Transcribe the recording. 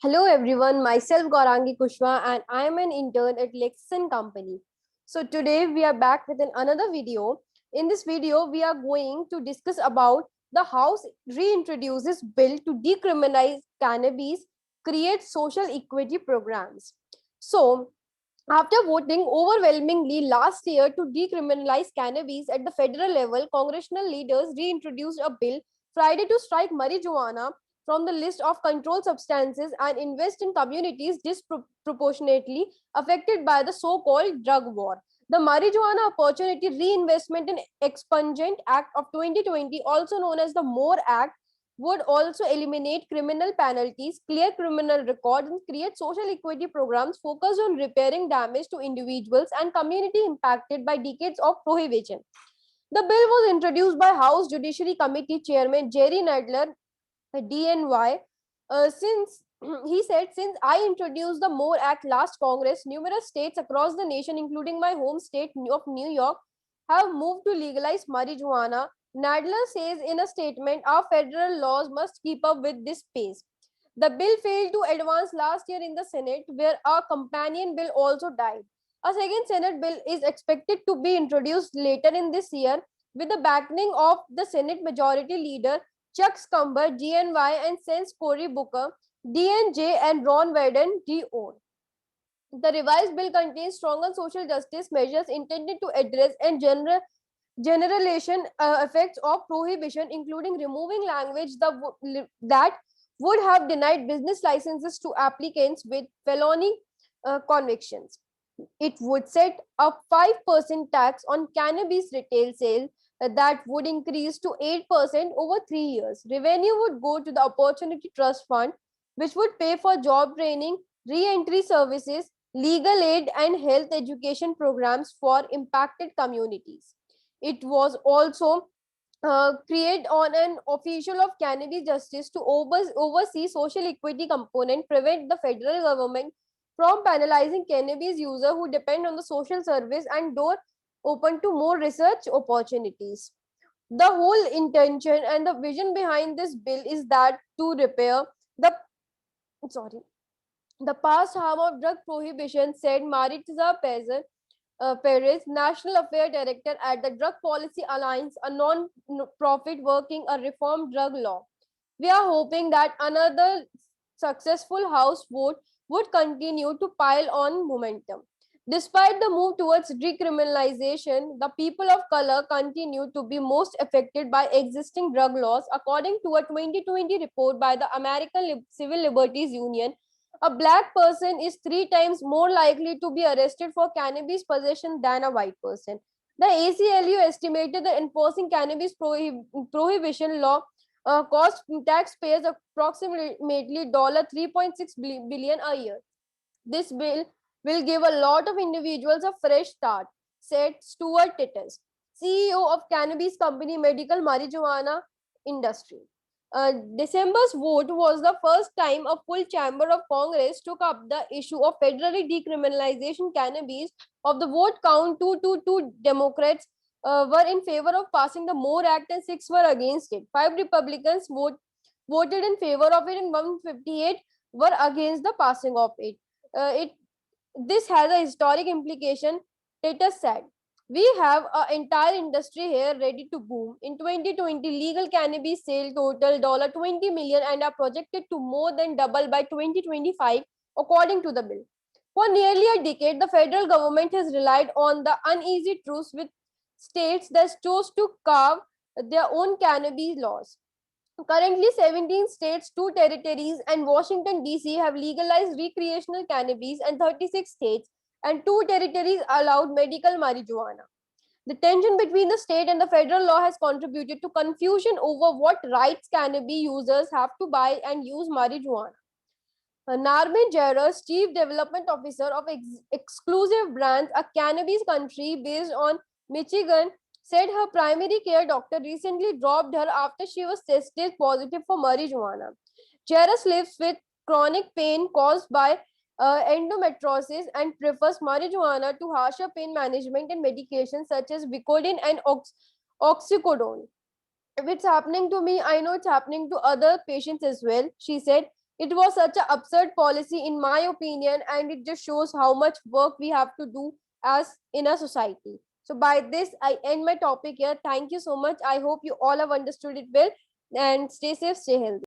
Hello everyone, myself Gaurangi Kushwa and I am an intern at Lexan Company. So today we are back with another video. In this video, we are going to discuss about the House reintroduces bill to decriminalize cannabis, create social equity programs. So after voting overwhelmingly last year to decriminalize cannabis at the federal level, congressional leaders reintroduced a bill Friday to strike marijuana from the list of controlled substances and invest in communities disproportionately affected by the so-called drug war. The Marijuana Opportunity Reinvestment and Expungent Act of 2020, also known as the MORE Act, would also eliminate criminal penalties, clear criminal records, and create social equity programs focused on repairing damage to individuals and community impacted by decades of prohibition. The bill was introduced by House Judiciary Committee Chairman Jerry Nadler, DNY. Since he said, since I introduced the MORE Act last Congress, numerous states across the nation, including my home state of New York, have moved to legalize marijuana. Nadler says in a statement, our federal laws must keep up with this pace. The bill failed to advance last year in the Senate, where a companion bill also died. A second Senate bill is expected to be introduced later in this year with the backing of the Senate Majority Leader Chuck Schumer, GNY, and Sense Cory Booker, DNJ, and Ron Wyden, DO. The revised bill contains stronger social justice measures intended to address and generalization effects of prohibition, including removing language that would have denied business licenses to applicants with felony convictions. It would set a 5% tax on cannabis retail sales that would increase to 8% over 3 years. Revenue would go to the Opportunity Trust Fund, which would pay for job training, re entry services, legal aid, and health education programs for impacted communities. It was also create on an official of cannabis justice to oversee social equity component, prevent the federal government from penalizing cannabis users who depend on the social service, and door open to more research opportunities. The whole intention and the vision behind this bill is that to repair the sorry the past harm of drug prohibition, said Maritza Perez, National Affairs Director at the Drug Policy Alliance, a non-profit working a reform drug law. We are hoping that another successful House vote would continue to pile on momentum. Despite the move towards decriminalization, the people of color continue to be most affected by existing drug laws, according to a 2020 report by the American Civil Liberties Union. A black person is 3 times more likely to be arrested for cannabis possession than a white person. The ACLU estimated that enforcing cannabis prohibition law cost taxpayers approximately $3.6 billion a year. This bill will give a lot of individuals a fresh start, said Stuart Titus, CEO of cannabis company Medical Marijuana Industry. December's vote was the first time a full chamber of Congress took up the issue of federally decriminalization cannabis. Of the vote count, 222 Democrats were in favor of passing the MORE Act and 6 were against it. 5 Republicans voted in favor of it and 158 were against the passing of it. It This has a historic implication, Titus said. We have an entire industry here ready to boom. In 2020, legal cannabis sales total $20 million and are projected to more than double by 2025, according to the bill. For nearly a decade, the federal government has relied on the uneasy truce with states that chose to carve their own cannabis laws. Currently, 17 states, 2 territories, and Washington, D.C. have legalized recreational cannabis, and 36 states and 2 territories allowed medical marijuana. The tension between the state and the federal law has contributed to confusion over what rights cannabis users have to buy and use marijuana. Narmin Jairus, Chief Development Officer of Exclusive Brands, a cannabis country based on Michigan, said her primary care doctor recently dropped her after she was tested positive for marijuana. Jairus lives with chronic pain caused by endometriosis and prefers marijuana to harsher pain management and medications such as Vicodin and oxycodone. If it's happening to me, I know it's happening to other patients as well, she said. It was such an absurd policy, in my opinion, and it just shows how much work we have to do as in a society. So by this, I end my topic here. Thank you so much. I hope you all have understood it well, and stay safe, stay healthy.